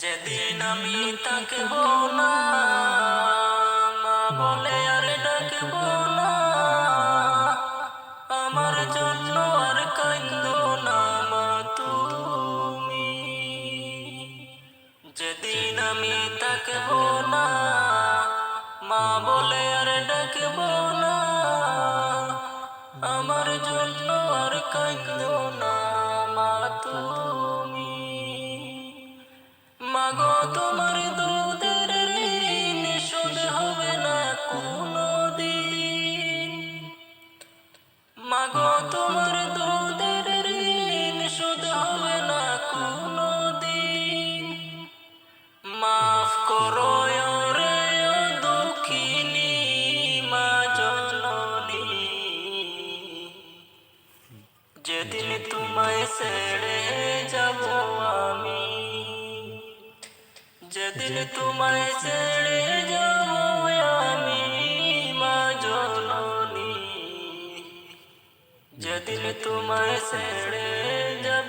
যেদিন আমি থাকব না, মা বলে আর ডাকব না, আমার জন্য আর কান্দো না মা তুমি। যেদিন আমি থাকব না, মা বলে আর ডাকব না, আমার জন্য আর কান্দো না মা তুমি। মাগো তোমার দুধের ঋণ শোধ হবে না কোনদিন। মাগো তোমার দুধের ঋণ শোধ হবে না কোনদিন। মাফ করো রে ও দুঃখিনী মা জননী, যেদিন তোমায় ছেড়ে যাব আমি, যেদিন তোমায় ছেড়ে যাব আমি মা জননী, যেদিন তোমায় ছেড়ে যাব